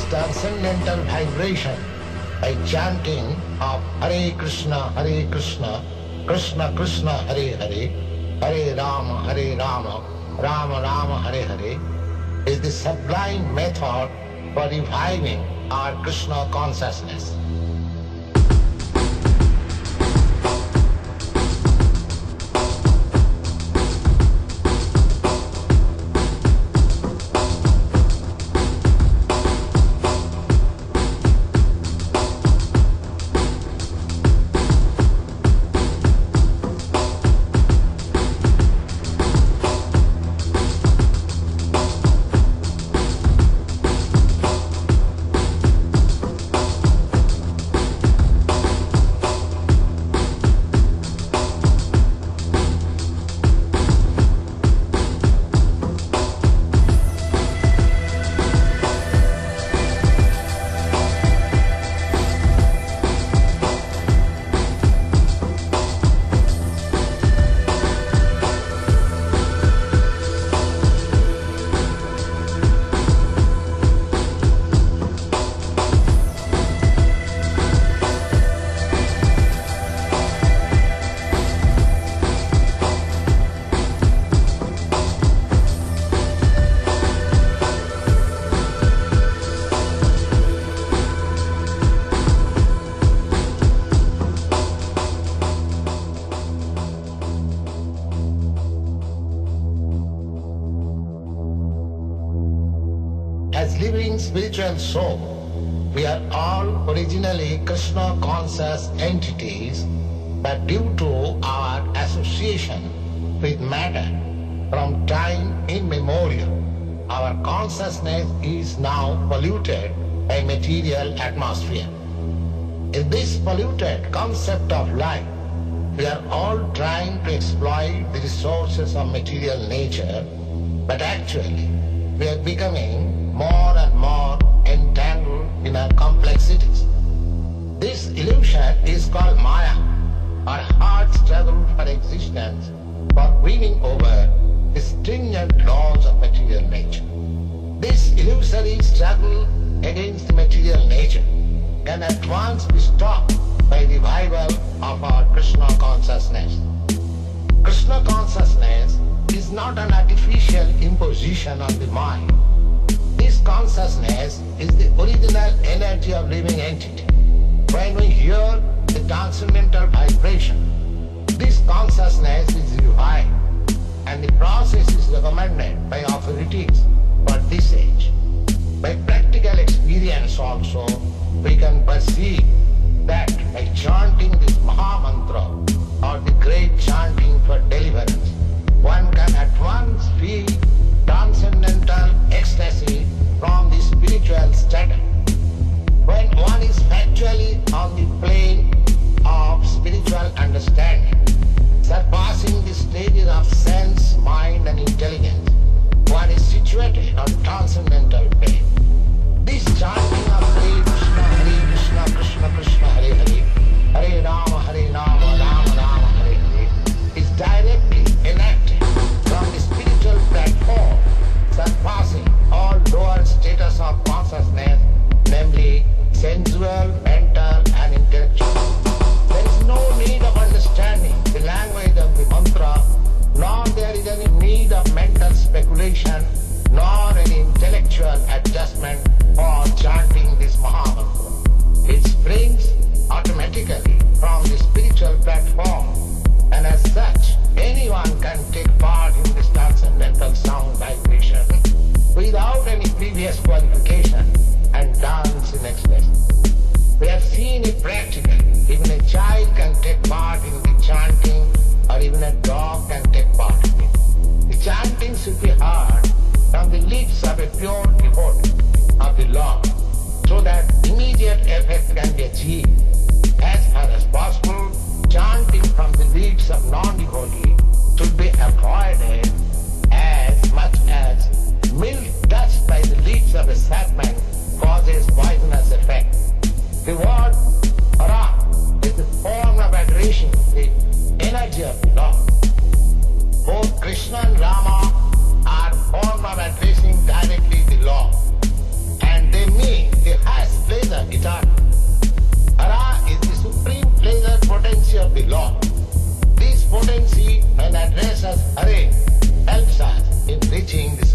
transcendental vibration by chanting of Hare Krishna, Krishna Krishna, Hare Hare, Hare Rama, Rama Rama, Hare Hare, is the sublime method for reviving our Krishna consciousness. As living spiritual soul, we are all originally Krishna conscious entities, but due to our association with matter from time immemorial, our consciousness is now polluted by material atmosphere. In this polluted concept of life, we are all trying to exploit the resources of material nature, but actually we are becoming more and more entangled in our complexities. This illusion is called Maya, our hard struggle for existence, for winning over the stringent laws of material nature. This illusory struggle against material nature can at once be stopped by revival of our Krishna consciousness. Krishna consciousness is not an artificial imposition on the mind. This consciousness is the original energy of living entity. When we hear the transcendental vibration, this consciousness is revived, and the process is recommended by authorities for this age. By practical experience also, we can perceive that by chanting this Maha Mantra or the great chanting for deliverance, one can at once feel transcendental ecstasy from the spiritual status. When one is factually on the plane of spiritual understanding, surpassing the stages of sense, mind and intelligence, one is situated on transcendental plane. This chanting of Hare Krishna, Krishna Krishna, Hare Hare, Hare Rama, Rama Rama, Hare Hare, is directly enacted from the spiritual platform, surpassing all lower status of consciousness, namely sensual, mental and intellectual. There is no need of understanding the language of the mantra, nor there is any need of mental speculation, nor any intellectual adjustment for chanting this Maha Mantra. It springs automatically from the spiritual platform, and as such, anyone can take part in this transcendental sound vibration without any previous qualification and dance in ecstasy. We have seen it practically. Even a child can take part in the chanting, or even a dog can take part in it. The chanting should be heard from the lips of a pure devotee of the Lord, so that immediate effect can be achieved. As far as possible, chanting from the lips of non-devotee should be avoided, as much as milk touched by the lips of a serpent causes poisonous effect. The word Hara is the form of adoration, the energy of the Lord. Both Krishna and Rama are form of addressing directly the Lord, and they mean the highest pleasure eternal. Hara is the supreme pleasure potency of the Lord. This potency, when addressed as Hare, helps us in reaching the